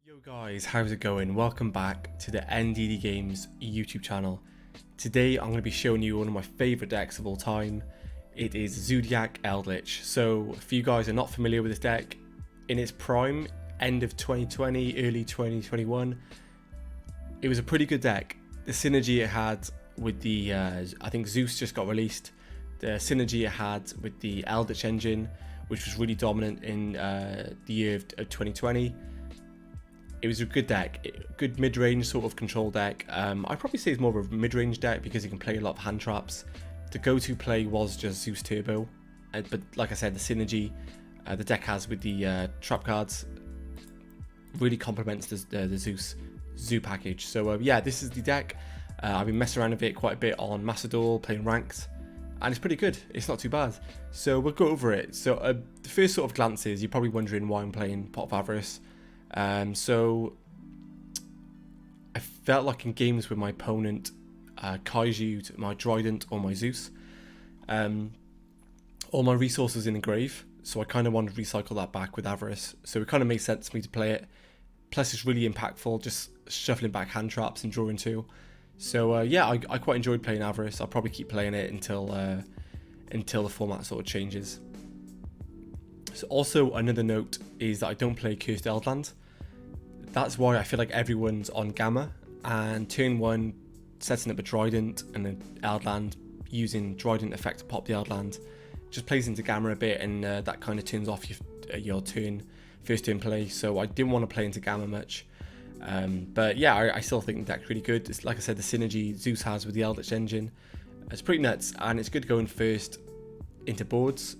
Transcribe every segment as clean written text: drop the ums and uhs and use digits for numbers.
Yo guys, how's it going? Welcome back to the NDD Games YouTube channel. Today I'm going to be showing you one of my favourite decks of all time. It is Zoodiac Eldlich. So if you guys are not familiar with this deck, in its prime, end of 2020, early 2021, it was a pretty good deck. The synergy it had with the, I think Zeus just got released, the synergy it had with the Eldlich engine, which was really dominant in the year of 2020. It was a good deck, good mid-range sort of control deck. I'd probably say it's more of a mid-range deck because you can play a lot of hand traps. The go-to play was just Zeus Turbo, but like I said, the synergy the deck has with the trap cards really complements the Zeus Zoo package. So yeah, this is the deck. I've been messing around with it quite a bit on Master Duel, playing ranked, and it's pretty good. It's not too bad. So we'll go over it. So the first sort of glances, you're probably wondering why I'm playing Pot of Avarice. So I felt like in games with my opponent, Kaiju, my Trident or my Zeus, all my resources in the grave, so I kind of wanted to recycle that back with Avarice, so it kind of made sense to me to play it. Plus it's really impactful, just shuffling back hand traps and drawing two. So yeah, I quite enjoyed playing Avarice. I'll probably keep playing it until the format sort of changes. So also another note is that I don't play Cursed Eldland. That's why I feel like everyone's on Gamma, and turn one setting up a Trident and then Eldland using Trident effect to pop the Eldland just plays into Gamma a bit, and that kind of turns off your first turn play. So I didn't want to play into Gamma much. But yeah, I still think the deck's really good. It's, like I said, the synergy Zeus has with the Eldritch engine, it's pretty nuts, and it's good going first into boards.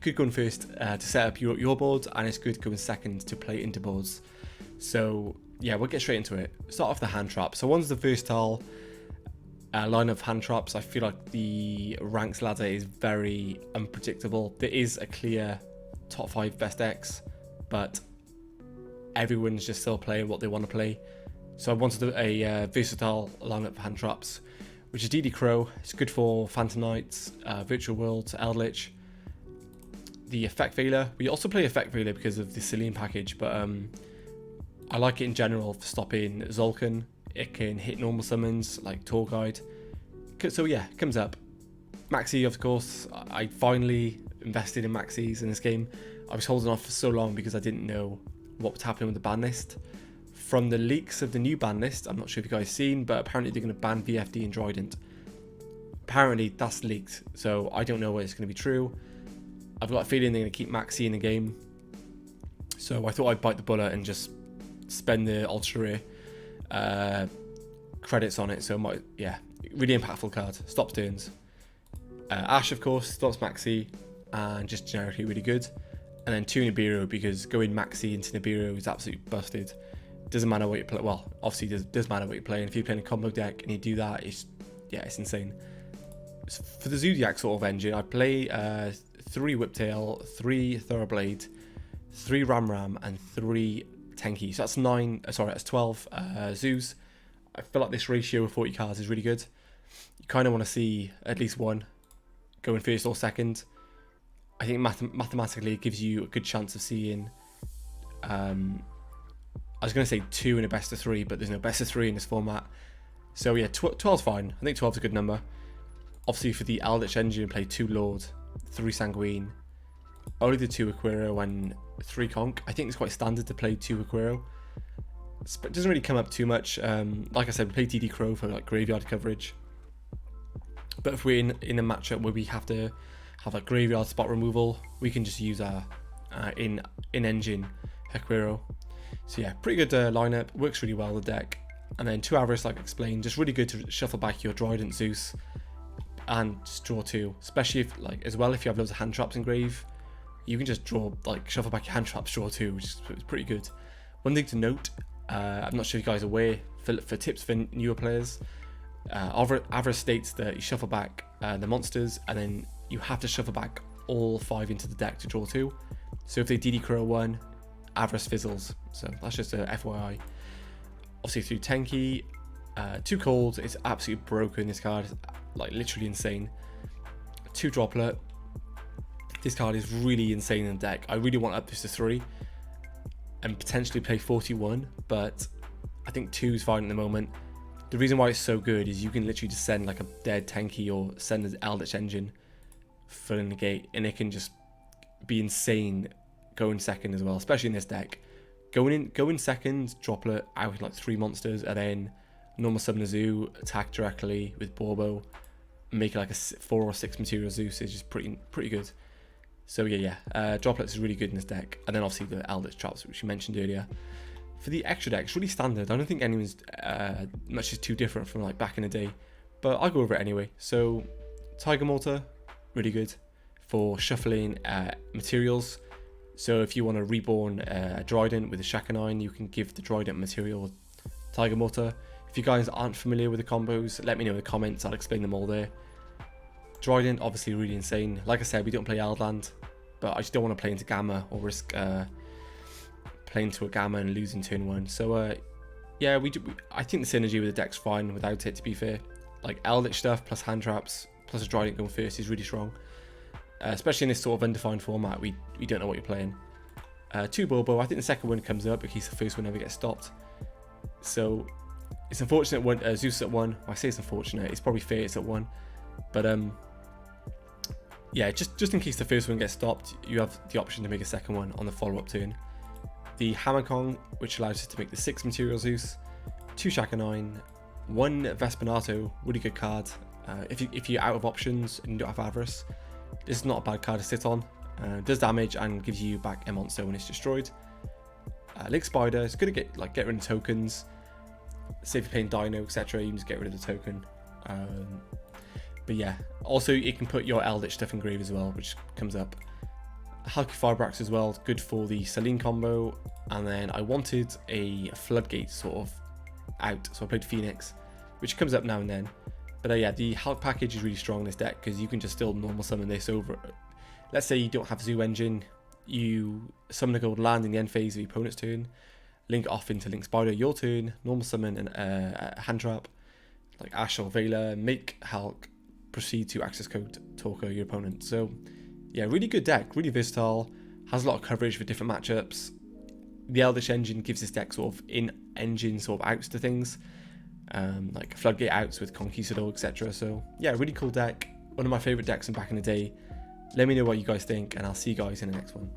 Good going first to set up your boards, and it's good going second to play into boards. So yeah, we'll get straight into it. Start off the hand trap. So one's the versatile line of hand traps. I feel like the ranks ladder is very unpredictable. There is a clear top 5 best decks, but everyone's just still playing what they want to play. So I wanted a versatile lineup of hand traps, which is DD Crow. It's good for Phantom Knights, Virtual Worlds, Eldlich. The Effect Veiler. We also play Effect Veiler because of the Celine package, but I like it in general for stopping Zolkin. It can hit normal summons like Tour Guide. So yeah, it comes up. Maxi, of course. I finally invested in Maxis in this game. I was holding off for so long because I didn't know what was happening with the ban list. From the leaks of the new ban list, I'm not sure if you guys seen, but apparently they're going to ban VFD and Trident. Apparently that's leaked, so I don't know whether it's going to be true. I've got a feeling they're going to keep Maxi in the game, so I thought I'd bite the bullet and just spend the ultra rare credits on it. So yeah, really impactful card. Stops turns. Ash, of course, stops Maxi, and just generically really good. And then 2 Nibiru, because going Maxi into Nibiru is absolutely busted. Doesn't matter what you play. Well, obviously it does matter what you're playing. If you're playing a combo deck and you do that, it's insane. So for the Zoodiac sort of engine, I play 3 Whiptail, 3 Thoroughblade, 3 Ram, and 3 Tenki. So that's 12 Zoos. I feel like this ratio of 40 cards is really good. You kind of want to see at least one going first or second. I think mathematically it gives you a good chance of seeing I was going to say 2 in a best of 3, but there's no best of 3 in this format. So yeah, 12's fine. I think 12's a good number. Obviously for the Eldritch engine, play 2 Lord, 3 Sanguine, only the 2 Aquiro and 3 Conch. I think it's quite standard to play 2 Aquiro. It doesn't really come up too much. Like I said, we play DD Crow for like graveyard coverage. But if we're in a matchup where we have to have like graveyard spot removal, we can just use our in-engine Aquiro. So yeah, pretty good lineup, works really well, the deck. And then 2 Avarice, like I explained, just really good to shuffle back your Trident Zeus and just draw 2. Especially if if you have loads of hand traps in grave, you can just shuffle back your hand traps, draw 2, which is pretty good. One thing to note, I'm not sure if you guys are aware, for tips for newer players, Avarice states that you shuffle back the monsters, and then you have to shuffle back all 5 into the deck to draw 2. So if they DD Crow 1, Avarice fizzles. So that's just a FYI. Obviously through Tenki, 2 Cold, it's absolutely broken. This card is like literally insane. 2 Droplet. This card is really insane in the deck. I really want up this to 3. and potentially play 41, but I think 2 is fine at the moment. The reason why it's so good is you can literally just send like a dead Tenki or send an Eldlich Engine for the negate, and it can just be insane going second as well, especially in this deck. Go in second, droplet out with like 3 monsters, and then normal summon a Zoo, attack directly with Borbo, make it like a 4 or 6 material Zeus is just pretty good. So yeah, droplets is really good in this deck, and then obviously the Eldritch traps, which you mentioned earlier. For the extra deck, it's really standard. I don't think anyone's much is too different from like back in the day, but I'll go over it anyway. So Tiger Mortar, really good for shuffling materials. So if you want to reborn a Dryden with a Shakanine, you can give the Dryden material Tiger Mortar. If you guys aren't familiar with the combos, let me know in the comments, I'll explain them all there. Dryden, obviously really insane. Like I said, we don't play Eldland, but I just don't want to play into Gamma or risk playing to a Gamma and losing turn 1. So yeah, I think the synergy with the deck's fine without it, to be fair. Like Eldritch stuff plus hand traps plus a Dryden going first is really strong. Especially in this sort of undefined format, we don't know what you're playing. 2 Bobo, I think the second one comes up in case the first one never gets stopped. So it's unfortunate Zeus at 1. Well, I say it's unfortunate, it's probably fair it's at 1. But yeah, just in case the first one gets stopped, you have the option to make a second one on the follow-up turn. The Hammer Kong, which allows us to make the 6 material Zeus, 2 Shakanine, 1 Vespinato, really good card. If you're out of options and you don't have Avarice, this is not a bad card to sit on. Does damage and gives you back a monster when it's destroyed. Lake Spider, it's good to get rid of tokens. Say if you're playing Dino, etc., you can just get rid of the token. But yeah, also you can put your Eldritch stuff in grave as well, which comes up. Halki Firebrax as well, good for the Celine combo. And then I wanted a Floodgate sort of out, so I played Phoenix, which comes up now and then. But yeah, the Hulk package is really strong in this deck because you can just still normal summon this over. Let's say you don't have Zoo Engine, you summon a gold land in the end phase of your opponent's turn, link off into Link Spider your turn, normal summon a hand trap like Ash or Vela, make Hulk, proceed to access code Torko your opponent. So yeah, really good deck, really versatile, has a lot of coverage for different matchups. The Eldritch Engine gives this deck sort of in-engine sort of outs to things, like Floodgate outs with Conquistador, etc. So yeah, really cool deck, one of my favourite decks from back in the day. Let me know what you guys think, and I'll see you guys in the next one.